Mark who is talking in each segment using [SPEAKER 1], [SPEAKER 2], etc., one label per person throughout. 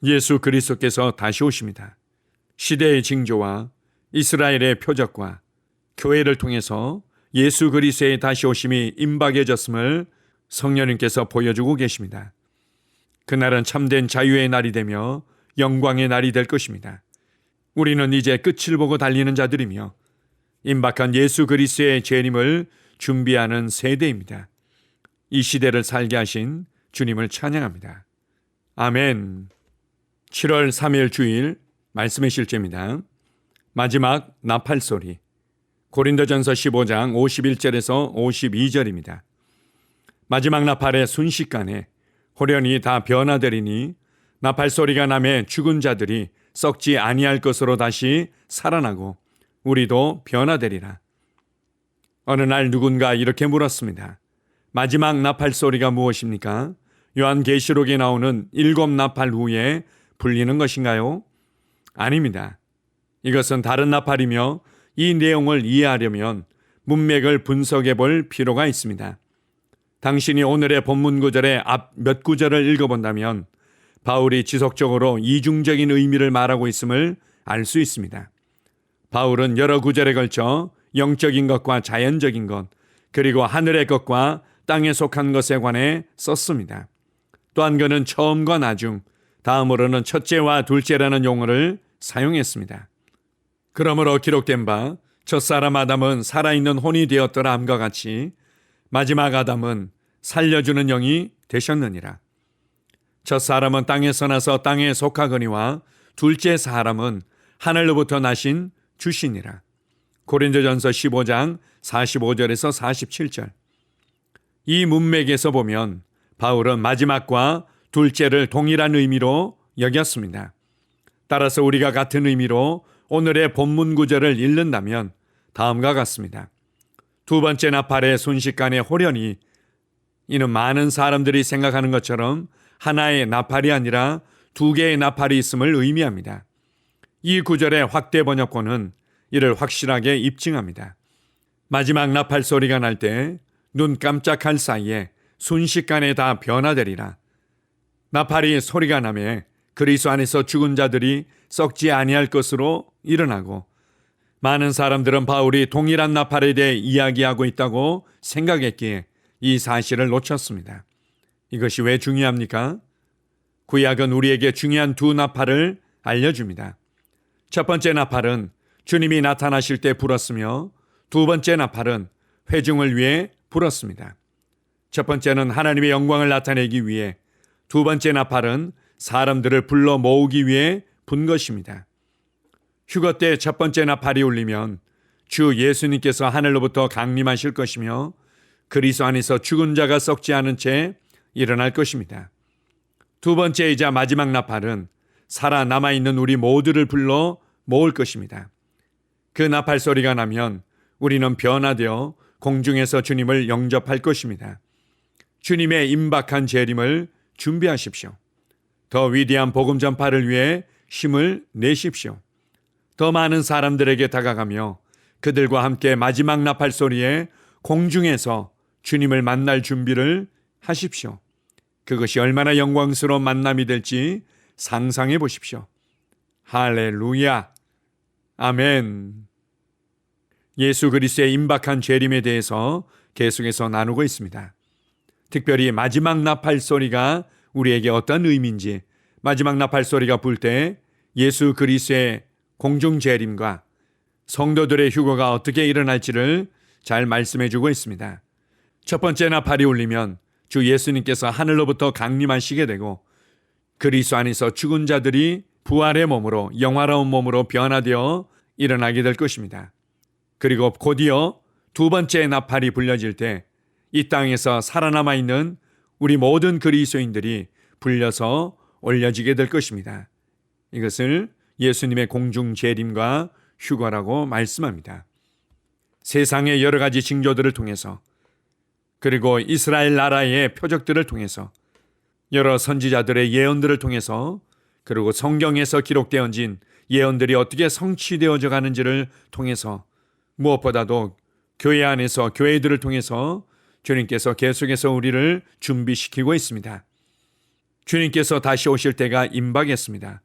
[SPEAKER 1] 예수 그리스도께서 다시 오십니다. 시대의 징조와 이스라엘의 표적과 교회를 통해서 예수 그리스도의 다시 오심이 임박해졌음을 성령님께서 보여주고 계십니다. 그날은 참된 자유의 날이 되며 영광의 날이 될 것입니다. 우리는 이제 끝을 보고 달리는 자들이며 임박한 예수 그리스도의 재림을 준비하는 세대입니다. 이 시대를 살게 하신 주님을 찬양합니다. 아멘. 7월 3일 주일 말씀의 실제입니다. 마지막 나팔소리. 고린도전서 15장 51절에서 52절입니다. 마지막 나팔의 순식간에 호련히 다 변화되리니 나팔소리가 나매 죽은 자들이 썩지 아니할 것으로 다시 살아나고 우리도 변화되리라. 어느 날 누군가 이렇게 물었습니다. 마지막 나팔소리가 무엇입니까? 요한계시록에 나오는 7 나팔 후에 불리는 것인가요? 아닙니다. 이것은 다른 나팔이며 이 내용을 이해하려면 문맥을 분석해 볼 필요가 있습니다. 당신이 오늘의 본문 구절의 앞 몇 구절을 읽어본다면 바울이 지속적으로 이중적인 의미를 말하고 있음을 알 수 있습니다. 바울은 여러 구절에 걸쳐 영적인 것과 자연적인 것, 그리고 하늘의 것과 땅에 속한 것에 관해 썼습니다. 또한 그는 처음과 나중, 다음으로는 첫째와 둘째라는 용어를 사용했습니다. 그러므로 기록된 바 첫사람 아담은 살아있는 혼이 되었더라 함과 같이 마지막 아담은 살려주는 영이 되셨느니라. 첫사람은 땅에서 나서 땅에 속하거니와 둘째 사람은 하늘로부터 나신 주시니라. 고린도전서 15장 45절에서 47절. 이 문맥에서 보면 바울은 마지막과 둘째를 동일한 의미로 여겼습니다. 따라서 우리가 같은 의미로 오늘의 본문 구절을 읽는다면 다음과 같습니다. 두 번째 나팔의 순식간에 호련히, 이는 많은 사람들이 생각하는 것처럼 하나의 나팔이 아니라 두 개의 나팔이 있음을 의미합니다. 이 구절의 확대 번역본은 이를 확실하게 입증합니다. 마지막 나팔 소리가 날 때 눈 깜짝할 사이에 순식간에 다 변화되리라. 나팔이 소리가 나매 그리스도 안에서 죽은 자들이 썩지 아니할 것으로 일어나고, 많은 사람들은 바울이 동일한 나팔에 대해 이야기하고 있다고 생각했기에 이 사실을 놓쳤습니다. 이것이 왜 중요합니까? 구약은 우리에게 중요한 두 나팔을 알려줍니다. 첫 번째 나팔은 주님이 나타나실 때 불었으며, 두 번째 나팔은 회중을 위해 불었습니다. 첫 번째는 하나님의 영광을 나타내기 위해, 두 번째 나팔은 사람들을 불러 모으기 위해 분 것입니다. 휴거 때 첫 번째 나팔이 울리면 주 예수님께서 하늘로부터 강림하실 것이며 그리스도 안에서 죽은 자가 썩지 않은 채 일어날 것입니다. 두 번째이자 마지막 나팔은 살아남아있는 우리 모두를 불러 모을 것입니다. 그 나팔 소리가 나면 우리는 변화되어 공중에서 주님을 영접할 것입니다. 주님의 임박한 재림을 준비하십시오. 더 위대한 복음 전파를 위해 힘을 내십시오. 더 많은 사람들에게 다가가며 그들과 함께 마지막 나팔 소리에 공중에서 주님을 만날 준비를 하십시오. 그것이 얼마나 영광스러운 만남이 될지 상상해 보십시오. 할렐루야. 아멘. 예수 그리스도의 임박한 재림에 대해서 계속해서 나누고 있습니다. 특별히 마지막 나팔 소리가 우리에게 어떤 의미인지, 마지막 나팔 소리가 불 때 예수 그리스도의 공중 재림과 성도들의 휴거가 어떻게 일어날지를 잘 말씀해 주고 있습니다. 첫 번째 나팔이 울리면 주 예수님께서 하늘로부터 강림하시게 되고 그리스도 안에서 죽은 자들이 부활의 몸으로, 영화로운 몸으로 변화되어 일어나게 될 것입니다. 그리고 곧이어 두 번째 나팔이 불려질 때 이 땅에서 살아남아 있는 우리 모든 그리스도인들이 불려서 올려지게 될 것입니다. 이것을 예수님의 공중 재림과 휴거라고 말씀합니다. 세상의 여러 가지 징조들을 통해서, 그리고 이스라엘 나라의 표적들을 통해서, 여러 선지자들의 예언들을 통해서, 그리고 성경에서 기록되어진 예언들이 어떻게 성취되어져 가는지를 통해서, 무엇보다도 교회 안에서 교회들을 통해서 주님께서 계속해서 우리를 준비시키고 있습니다. 주님께서 다시 오실 때가 임박했습니다.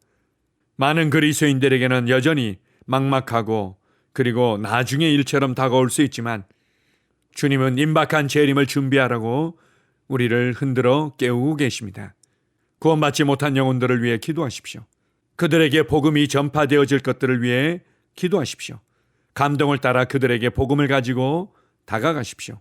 [SPEAKER 1] 많은 그리스도인들에게는 여전히 막막하고 그리고 나중의 일처럼 다가올 수 있지만 주님은 임박한 재림을 준비하라고 우리를 흔들어 깨우고 계십니다. 구원받지 못한 영혼들을 위해 기도하십시오. 그들에게 복음이 전파되어질 것들을 위해 기도하십시오. 감동을 따라 그들에게 복음을 가지고 다가가십시오.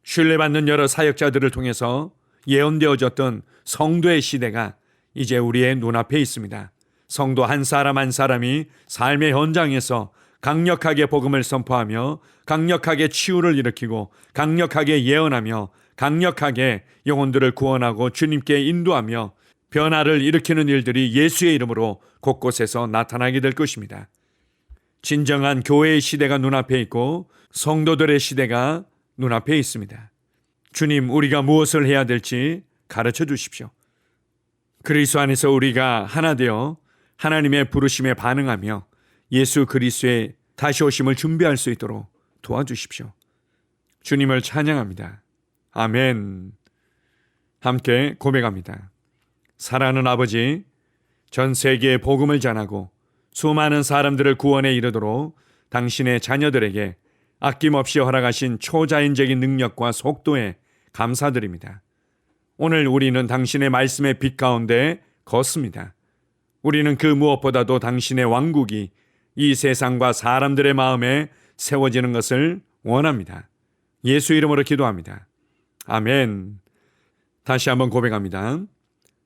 [SPEAKER 1] 신뢰받는 여러 사역자들을 통해서 예언되어졌던 성도의 시대가 이제 우리의 눈앞에 있습니다. 성도 한 사람 한 사람이 삶의 현장에서 강력하게 복음을 선포하며 강력하게 치유를 일으키고 강력하게 예언하며 강력하게 영혼들을 구원하고 주님께 인도하며 변화를 일으키는 일들이 예수의 이름으로 곳곳에서 나타나게 될 것입니다. 진정한 교회의 시대가 눈앞에 있고 성도들의 시대가 눈앞에 있습니다. 주님, 우리가 무엇을 해야 될지 가르쳐 주십시오. 그리스도 안에서 우리가 하나 되어 하나님의 부르심에 반응하며 예수 그리스도의 다시 오심을 준비할 수 있도록 도와주십시오. 주님을 찬양합니다. 아멘. 함께 고백합니다. 사랑하는 아버지, 전 세계에 복음을 전하고 수많은 사람들을 구원에 이르도록 당신의 자녀들에게 아낌없이 허락하신 초자연적인 능력과 속도에 감사드립니다. 오늘 우리는 당신의 말씀의 빛 가운데 걷습니다. 우리는 그 무엇보다도 당신의 왕국이 이 세상과 사람들의 마음에 세워지는 것을 원합니다. 예수 이름으로 기도합니다. 아멘. 다시 한번 고백합니다.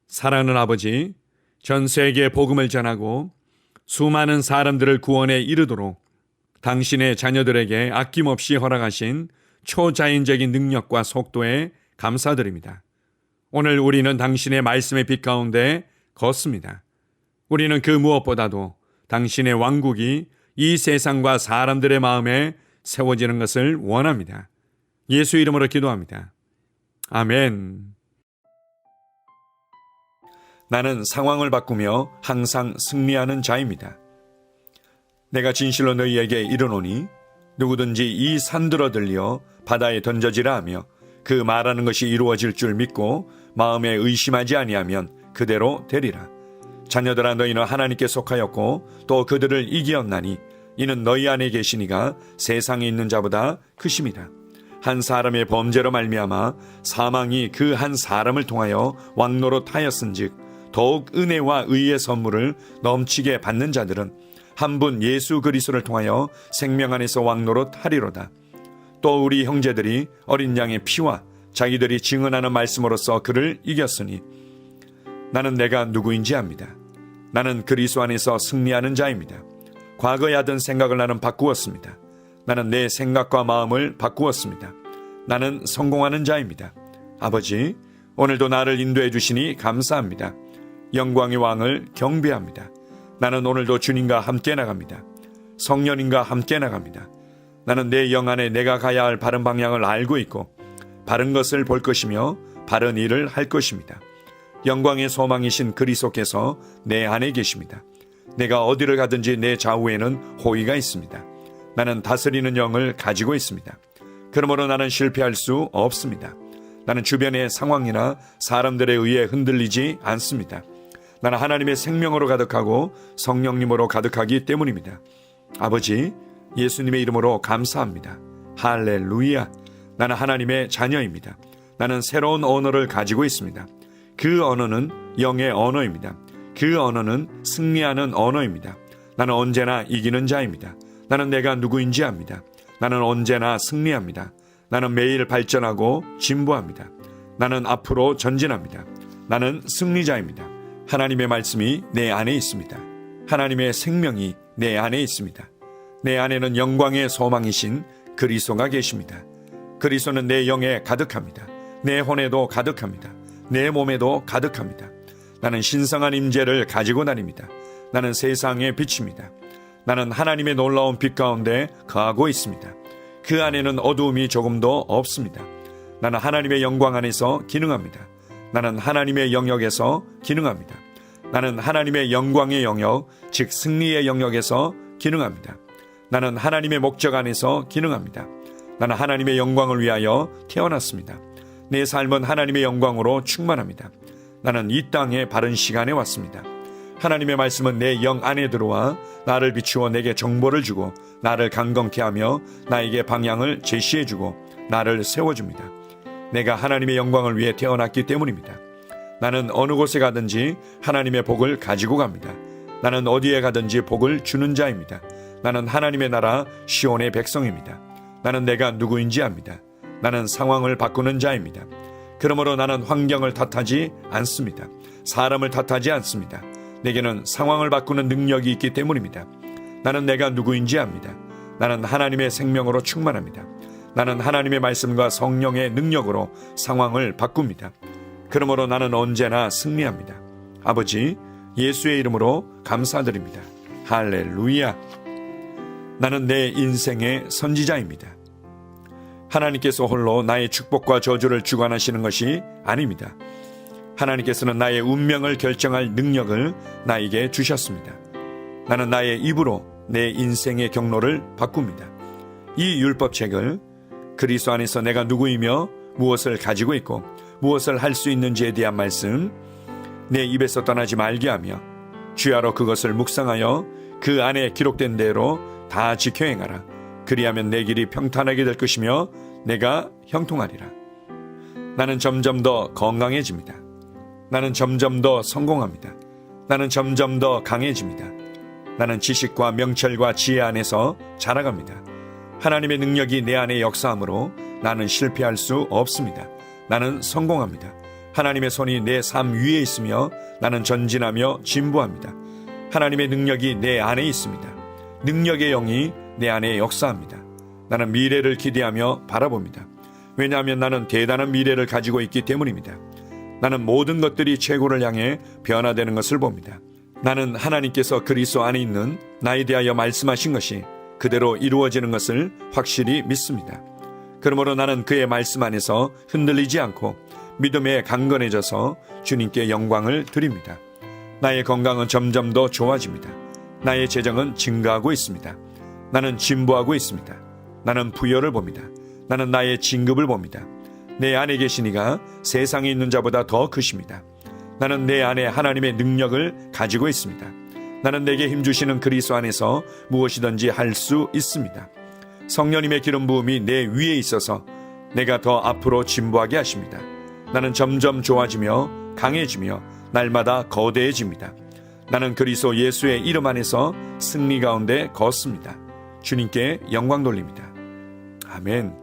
[SPEAKER 1] 사랑하는 아버지, 전 세계에 복음을 전하고 수많은 사람들을 구원에 이르도록 당신의 자녀들에게 아낌없이 허락하신 초자연적인 능력과 속도에 감사드립니다. 오늘 우리는 당신의 말씀의 빛 가운데 걷습니다. 우리는 그 무엇보다도 당신의 왕국이 이 세상과 사람들의 마음에 세워지는 것을 원합니다. 예수 이름으로 기도합니다. 아멘. 나는 상황을 바꾸며 항상 승리하는 자입니다. 내가 진실로 너희에게 이르노니 누구든지 이 산들어 들려 바다에 던져지라 하며 그 말하는 것이 이루어질 줄 믿고 마음에 의심하지 아니하면 그대로 되리라. 자녀들아, 너희는 하나님께 속하였고 또 그들을 이기었나니 이는 너희 안에 계시니가 세상에 있는 자보다 크심이라. 한 사람의 범죄로 말미암아 사망이 그 한 사람을 통하여 왕노릇하였은즉 더욱 은혜와 의의 선물을 넘치게 받는 자들은 한 분 예수 그리스도를 통하여 생명 안에서 왕노릇하리로다. 또 우리 형제들이 어린 양의 피와 자기들이 증언하는 말씀으로써 그를 이겼으니 나는 내가 누구인지 압니다. 나는 그리스도 안에서 승리하는 자입니다. 과거에 하던 생각을 나는 바꾸었습니다. 나는 내 생각과 마음을 바꾸었습니다. 나는 성공하는 자입니다. 아버지, 오늘도 나를 인도해 주시니 감사합니다. 영광의 왕을 경배합니다. 나는 오늘도 주님과 함께 나갑니다. 성령님과 함께 나갑니다. 나는 내 영 안에 내가 가야 할 바른 방향을 알고 있고 바른 것을 볼 것이며 바른 일을 할 것입니다. 영광의 소망이신 그리스도께서 내 안에 계십니다. 내가 어디를 가든지 내 좌우에는 호의가 있습니다. 나는 다스리는 영을 가지고 있습니다. 그러므로 나는 실패할 수 없습니다. 나는 주변의 상황이나 사람들에 의해 흔들리지 않습니다. 나는 하나님의 생명으로 가득하고 성령님으로 가득하기 때문입니다. 아버지, 예수님의 이름으로 감사합니다. 할렐루야. 나는 하나님의 자녀입니다. 나는 새로운 언어를 가지고 있습니다. 그 언어는 영의 언어입니다. 그 언어는 승리하는 언어입니다. 나는 언제나 이기는 자입니다. 나는 내가 누구인지 압니다. 나는 언제나 승리합니다. 나는 매일 발전하고 진보합니다. 나는 앞으로 전진합니다. 나는 승리자입니다. 하나님의 말씀이 내 안에 있습니다. 하나님의 생명이 내 안에 있습니다. 내 안에는 영광의 소망이신 그리스도가 계십니다. 그리스도는 내 영에 가득합니다. 내 혼에도 가득합니다. 내 몸에도 가득합니다. 나는 신성한 임재를 가지고 다닙니다. 나는 세상의 빛입니다. 나는 하나님의 놀라운 빛 가운데 거하고 있습니다. 그 안에는 어두움이 조금도 없습니다. 나는 하나님의 영광 안에서 기능합니다. 나는 하나님의 영역에서 기능합니다. 나는 하나님의 영광의 영역, 즉 승리의 영역에서 기능합니다. 나는 하나님의 목적 안에서 기능합니다. 나는 하나님의 영광을 위하여 태어났습니다. 내 삶은 하나님의 영광으로 충만합니다. 나는 이 땅에 바른 시간에 왔습니다. 하나님의 말씀은 내 영 안에 들어와 나를 비추어 내게 정보를 주고 나를 강건케 하며 나에게 방향을 제시해 주고 나를 세워줍니다. 내가 하나님의 영광을 위해 태어났기 때문입니다. 나는 어느 곳에 가든지 하나님의 복을 가지고 갑니다. 나는 어디에 가든지 복을 주는 자입니다. 나는 하나님의 나라 시온의 백성입니다. 나는 내가 누구인지 압니다. 나는 상황을 바꾸는 자입니다. 그러므로 나는 환경을 탓하지 않습니다. 사람을 탓하지 않습니다. 내게는 상황을 바꾸는 능력이 있기 때문입니다. 나는 내가 누구인지 압니다. 나는 하나님의 생명으로 충만합니다. 나는 하나님의 말씀과 성령의 능력으로 상황을 바꿉니다. 그러므로 나는 언제나 승리합니다. 아버지, 예수의 이름으로 감사드립니다. 할렐루야. 나는 내 인생의 선지자입니다. 하나님께서 홀로 나의 축복과 저주를 주관하시는 것이 아닙니다. 하나님께서는 나의 운명을 결정할 능력을 나에게 주셨습니다. 나는 나의 입으로 내 인생의 경로를 바꿉니다. 이 율법책을 그리스도 안에서 내가 누구이며 무엇을 가지고 있고 무엇을 할 수 있는지에 대한 말씀 내 입에서 떠나지 말게 하며 주야로 그것을 묵상하여 그 안에 기록된 대로 다 지켜 행하라. 그리하면 내 길이 평탄하게 될 것이며 내가 형통하리라. 나는 점점 더 건강해집니다. 나는 점점 더 성공합니다. 나는 점점 더 강해집니다. 나는 지식과 명철과 지혜 안에서 자라갑니다. 하나님의 능력이 내 안에 역사하므로 나는 실패할 수 없습니다. 나는 성공합니다. 하나님의 손이 내 삶 위에 있으며 나는 전진하며 진보합니다. 하나님의 능력이 내 안에 있습니다. 능력의 영이 내 안에 역사합니다. 나는 미래를 기대하며 바라봅니다. 왜냐하면 나는 대단한 미래를 가지고 있기 때문입니다. 나는 모든 것들이 최고를 향해 변화되는 것을 봅니다. 나는 하나님께서 그리스도 안에 있는 나에 대하여 말씀하신 것이 그대로 이루어지는 것을 확실히 믿습니다. 그러므로 나는 그의 말씀 안에서 흔들리지 않고 믿음에 강건해져서 주님께 영광을 드립니다. 나의 건강은 점점 더 좋아집니다. 나의 재정은 증가하고 있습니다. 나는 진보하고 있습니다. 나는 부여를 봅니다. 나는 나의 진급을 봅니다. 내 안에 계신 이가 세상에 있는 자보다 더 크십니다. 나는 내 안에 하나님의 능력을 가지고 있습니다. 나는 내게 힘주시는 그리스도 안에서 무엇이든지 할 수 있습니다. 성령님의 기름 부음이 내 위에 있어서 내가 더 앞으로 진보하게 하십니다. 나는 점점 좋아지며 강해지며 날마다 거대해집니다. 나는 그리스도 예수의 이름 안에서 승리 가운데 걷습니다. 주님께 영광 돌립니다. 아멘.